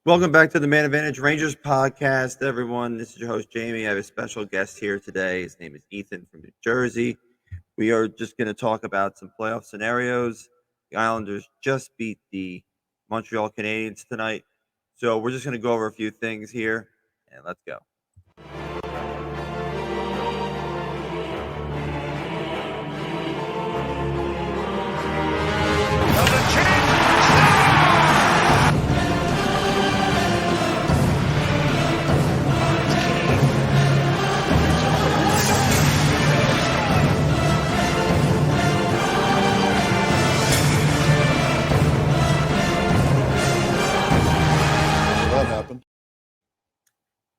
Welcome back to the Man Advantage Rangers podcast, everyone. This is your host, Jamie. I have a special guest here today. His name is Ethan from New Jersey. We are just going to talk about some playoff scenarios. The Islanders just beat the Montreal Canadiens tonight. So we're just going to go over a few things here, and let's go.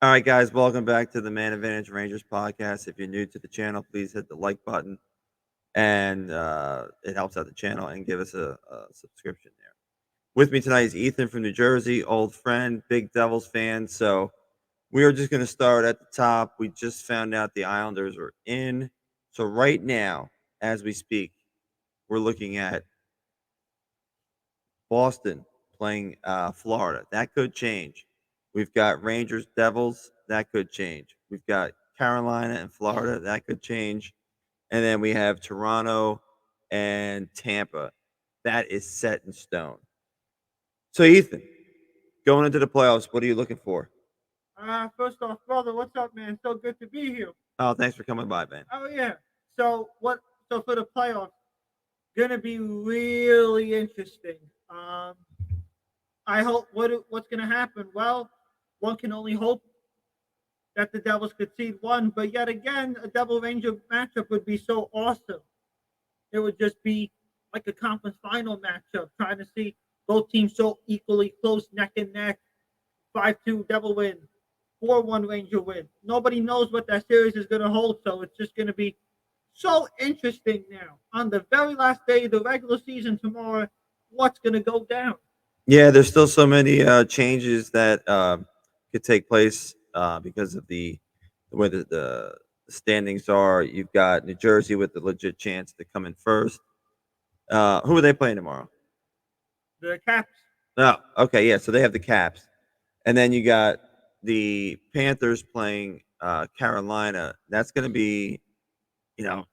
All right, guys, welcome back to the Man Advantage Rangers podcast. If you're new to the channel, please hit the like button, and it helps out the channel, and give us a subscription there. With me tonight is Ethan from New Jersey, old friend, big Devils fan. So we are just going to start at the top. We just found out the Islanders are in. So right now, as we speak, we're looking at Boston playing Florida. That could change. We've got Rangers, Devils. That could change. We've got Carolina and Florida. That could change. And then we have Toronto and Tampa. That is set in stone. So, Ethan, going into the playoffs, what are you looking for? First off, brother, what's up, man? So good to be here. Oh, thanks for coming by, man. Oh yeah. So what? So for the playoffs, gonna be really interesting. I hope what's gonna happen. Well, one can only hope that the Devils could seed one, but yet again, a Devil Ranger matchup would be so awesome. It would just be like a conference final matchup, trying to see both teams so equally close, neck and neck. 5-2 Devil win, 4-1 Ranger win. Nobody knows what that series is going to hold, so it's just going to be so interesting now. On the very last day of the regular season tomorrow, what's going to go down? Yeah, there's still so many changes that could take place because of the way the standings are. You've got New Jersey with the legit chance to come in first. Who are they playing tomorrow? The Caps. Oh, okay, yeah. So they have the Caps, and then you got the Panthers playing Carolina. That's going to be, you know,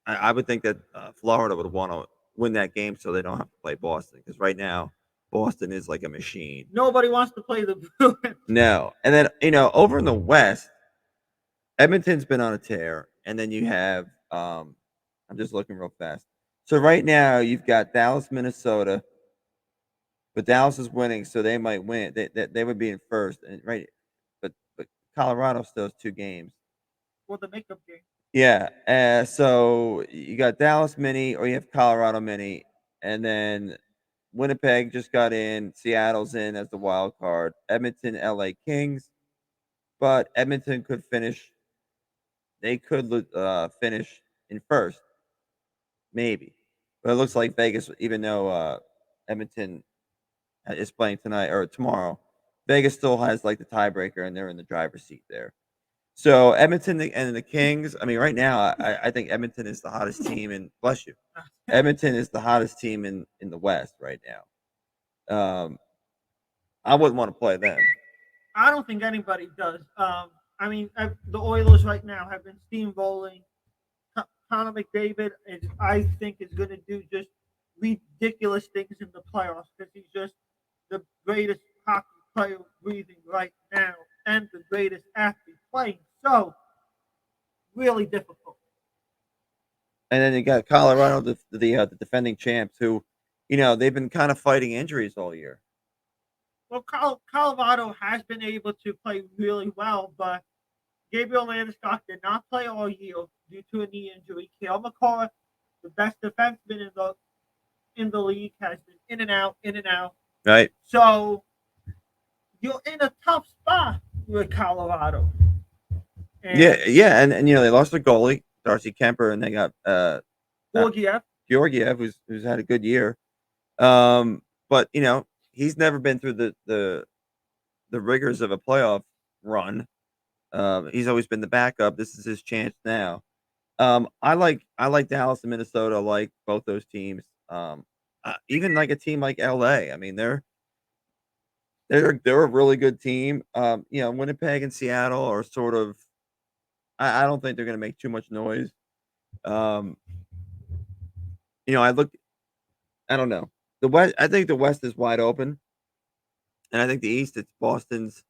I would think that Florida would want to win that game so they don't have to play Boston, because right now Boston is like a machine. Nobody wants to play the Bruins. No, and then over in the West, Edmonton's been on a tear, and then you have I'm just looking real fast. So right now you've got Dallas, Minnesota, but Dallas is winning, so they might win. They would be in first, and right, but Colorado still has 2 games. For the makeup game. Yeah, so you got Dallas Mini, or you have Colorado Mini, and then Winnipeg just got in. Seattle's in as the wild card. Edmonton, LA Kings, but Edmonton could finish. They could finish in first, maybe. But it looks like Vegas, even though Edmonton is playing tonight or tomorrow, Vegas still has like the tiebreaker, and they're in the driver's seat there. So Edmonton and the Kings. I mean, right now, I think Edmonton is the hottest team, and bless you, Edmonton is the hottest team in the West right now. I wouldn't want to play them. I don't think anybody does. I mean, the Oilers right now have been steamrolling. Connor McDavid, I think, is going to do just ridiculous things in the playoffs because he's just the greatest hockey player breathing right now and the greatest athlete playing. So, really difficult. And then you got Colorado, the defending champs, who, they've been kind of fighting injuries all year. Well, Colorado has been able to play really well, but Gabriel Landeskog did not play all year due to a knee injury. Cale Makar, the best defenseman in the league, has been in and out. Right. So you're in a tough spot with Colorado. Yeah, and they lost their goalie, Darcy Kemper, and they got Georgiev, who's had a good year. But he's never been through the rigors of a playoff run. He's always been the backup. This is his chance now. I like Dallas and Minnesota. I like both those teams. Even like a team like LA. I mean, they're they're a really good team. Winnipeg and Seattle are sort of. I don't think they're going to make too much noise. Um, I look. I don't know. The West. I think the West is wide open, and I think the East. It's Boston's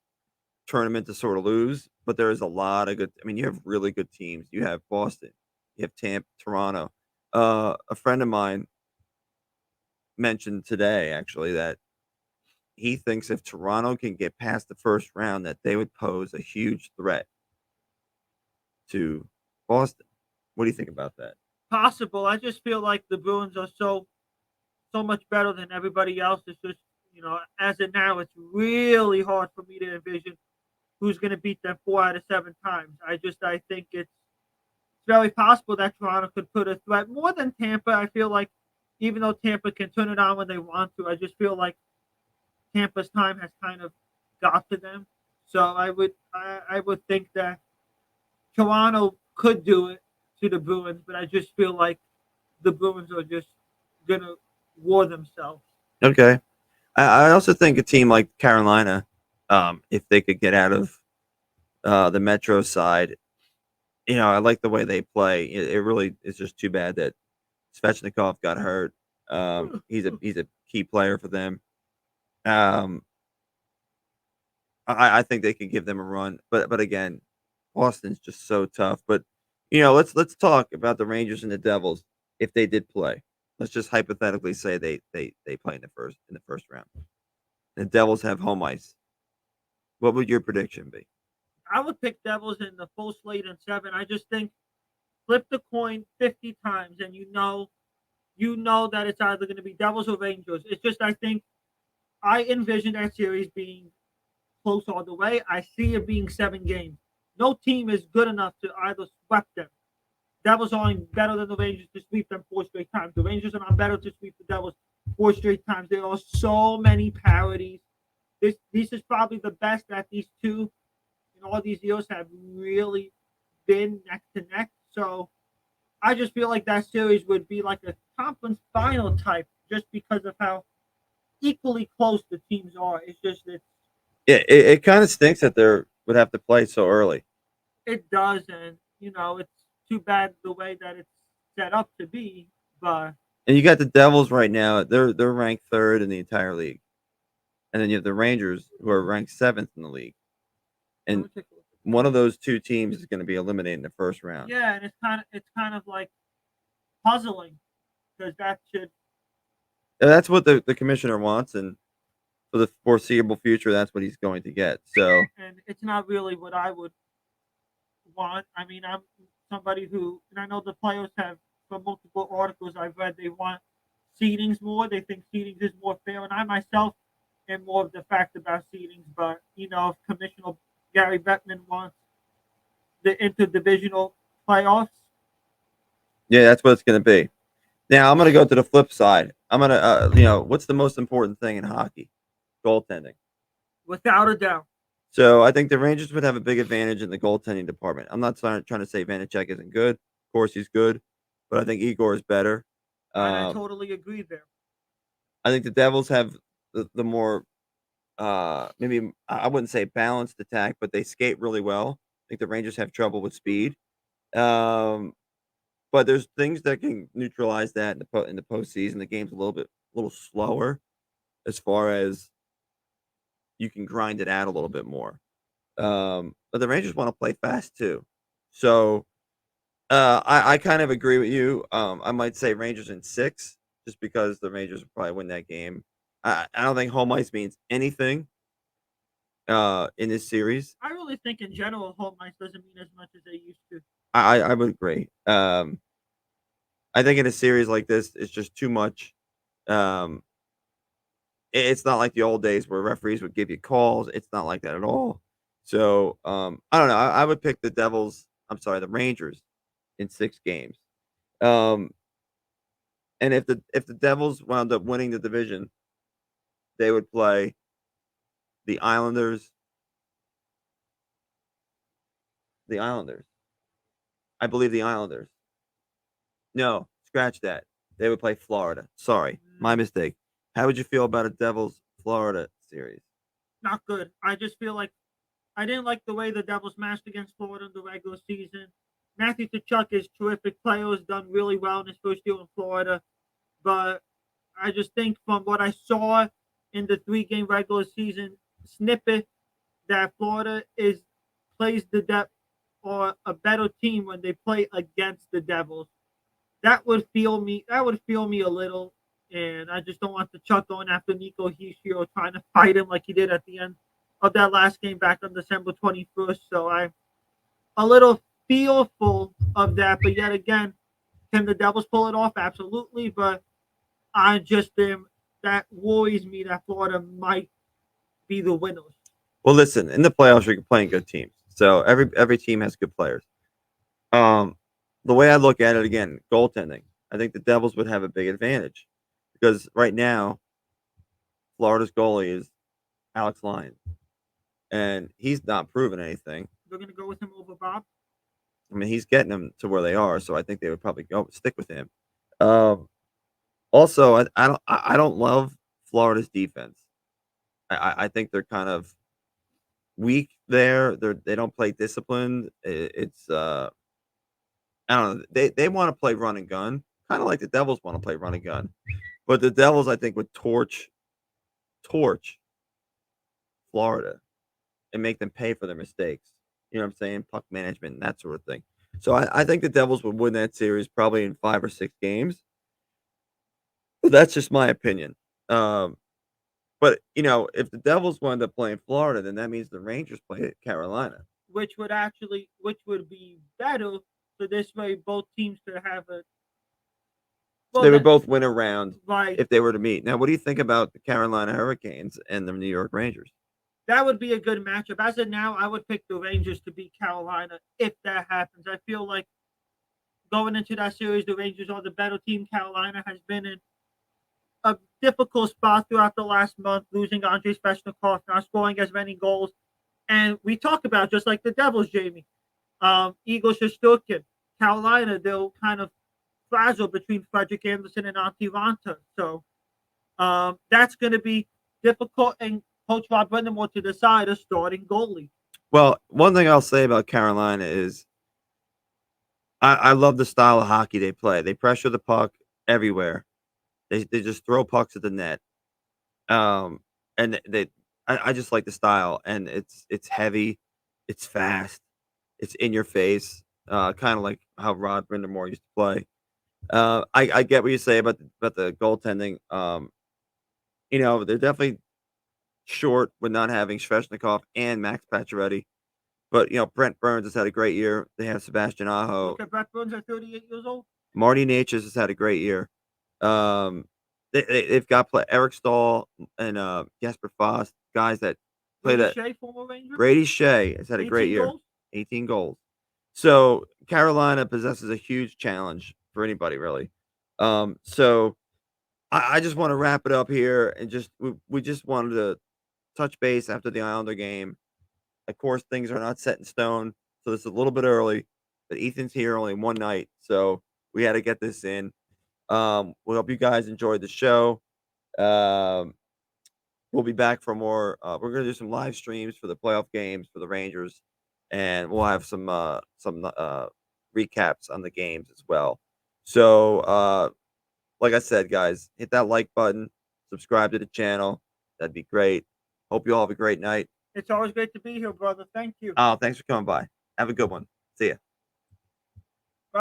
tournament to sort of lose, but there is a lot of good. I mean, you have really good teams. You have Boston. You have Tampa, Toronto. A friend of mine mentioned today actually that he thinks if Toronto can get past the first round, that they would pose a huge threat to Boston. What do you think about that? Possible. I just feel like the Bruins are so much better than everybody else. It's just as of now, it's really hard for me to envision who's going to beat them 4 out of 7 times. I think it's very possible that Toronto could put a threat more than Tampa. I feel like even though Tampa can turn it on when they want to, I just feel like Tampa's time has kind of got to them. So I would think that Toronto could do it to the Bruins, but I just feel like the Bruins are just gonna war themselves. Okay. I also think a team like Carolina, if they could get out of the Metro side, I like the way they play. It really is just too bad that Svechnikov got hurt. He's a key player for them. Um, I think they could give them a run, but again, Boston's just so tough. But let's talk about the Rangers and the Devils if they did play. Let's just hypothetically say they play in the first round. The Devils have home ice. What would your prediction be? I would pick Devils in the full slate in 7. I just think flip the coin 50 times, and you know that it's either going to be Devils or Rangers. It's just I think I envision that series being close all the way. I see it being 7 games. No team is good enough to either sweep them. Devils aren't better than the Rangers to sweep them 4 straight times. The Rangers are not better to sweep the Devils 4 straight times. There are so many parodies. This is probably the best that these two in all these years have really been neck to neck. So I just feel like that series would be like a conference final type, just because of how equally close the teams are. It's just It kind of stinks that they would have to play so early. it does, and it's too bad the way that it's set up to be. But And you got the Devils right now. They're ranked third in the entire league, and then you have the Rangers who are ranked seventh in the league. let And me take a look. one of those two teams is going to be eliminated in the first round. Yeah, and it's kind of like puzzling because that should. And that's what the commissioner wants, and for the foreseeable future, that's what he's going to get. So And it's not really what I would want. I mean, I'm somebody who, and I know the players have, from multiple articles I've read, they want seedings more. They think seedings is more fair, and I myself am more of the fact about seedings. But if Commissioner Gary Bettman wants the interdivisional playoffs, yeah, that's what it's going to be. Now I'm going to go to the flip side. I'm going to, what's the most important thing in hockey? Goaltending. without a doubt, So I think the Rangers would have a big advantage in the goaltending department. I'm not trying to say Vanacek isn't good. Of course, he's good, but I think Igor is better. and I Um, totally agree there. I think the Devils have the more maybe I wouldn't say balanced attack, but they skate really well. I think the Rangers have trouble with speed. Um, but there's things that can neutralize that in the postseason. The game's a little slower as far as you can grind it out a little bit more. But the Rangers want to play fast too. So I kind of agree with you. I might say Rangers in 6, just because the Rangers will probably win that game. I don't think home ice means anything in this series. I really think in general, home ice doesn't mean as much as they used to. I would agree. I think in a series like this, it's just too much. Um, it's not like the old days where referees would give you calls. It's not like that at all. So I don't know. I would pick the Devils. I'm sorry, the Rangers in 6 games. Um, and if the Devils wound up winning the division, they would play the Islanders. The Islanders. I believe the Islanders. No, scratch that. They would play Florida. Sorry, my Mm, mistake. How would you feel about a Devils Florida series? not good. I just feel like I didn't like the way the Devils matched against Florida in the regular season. Matthew Tkachuk is a terrific player, has done really well in his first year in Florida, but I just think from what I saw in the 3 game regular season snippet that Florida is plays the depth or a better team when they play against the Devils. That would feel me. That would feel me a little, and I just don't want the Chuck going after Nico Hischier trying to fight him like he did at the end of that last game back on December 21st. So I'm a little fearful of that. But yet again, can the Devils pull it off? Absolutely. But I just am that worries me that Florida might be the winners. Well, listen, in the playoffs, you're playing good teams, so every team has good players. Um, the way I look at it again, goaltending. I think the Devils would have a big advantage because right now, Florida's goalie is Alex Lyon, and he's not proven anything. We're gonna go with him over Bob. I mean, he's getting them to where they are, so I think they would probably go stick with him. Um, also, I don't love Florida's defense. I think they're kind of weak there. They don't play disciplined. It's I don't know. They want to play run and gun, kind of like the Devils want to play run and gun. But the Devils, I think, would torch Florida and make them pay for their mistakes. You know what I'm saying? Puck management and that sort of thing. So I think the Devils would win that series probably in 5 or 6 games. But that's just my opinion. Um, but if the Devils wind up playing Florida, then that means the Rangers play Carolina. Which would be better. So this way, both teams could have a So well. they would both win a round Right. if they were to meet. Now, what do you think about the Carolina Hurricanes and the New York Rangers? That would be a good matchup. As of now, I would pick the Rangers to beat Carolina if that happens. I feel like going into that series, the Rangers are the better team. Carolina has been in a difficult spot throughout the last month, losing Andrei Svechnikov, not scoring as many goals. And we talk about just like the Devils, Jamie, Igor Shesterkin, Carolina, they're kind of fragile between Frederick Anderson and Antti Ranta. So that's going to be difficult. And Coach Rob Brindamore to decide a starting goalie. Well, one thing I'll say about Carolina is I love the style of hockey they play. They pressure the puck everywhere. They just throw pucks at the net. Um, and I just like the style, and it's heavy, it's fast, it's in your face, kind of like how Rod Brindamore used to play. I get what you say about the goaltending. They're definitely short with not having Svechnikov and Max Pacioretty. But Brent Burns has had a great year. They have Sebastian Aho. Look at Brett Burns at 38 years old. Marty Natchez has had a great year. Um, they've got Eric Stahl and Jesper Fast, guys that play Brady that. Shea, former Ranger. Brady Shea has had a great 18 year. goals. 18 goals. So Carolina possesses a huge challenge for anybody, really. So I just want to wrap it up here and we just wanted to touch base after the Islander game. Of course, things are not set in stone, so it's a little bit early. But Ethan's here only one night, so we had to get this in. We hope you guys enjoyed the show. Um, we'll be back for more. We're gonna do some live streams for the playoff games for the Rangers, and we'll have some recaps on the games as well. So, like I said, guys, hit that like button, subscribe to the channel. That'd be great. Hope you all have a great night. It's always great to be here, brother. Thank you. Oh, thanks for coming by. Have a good one. See ya.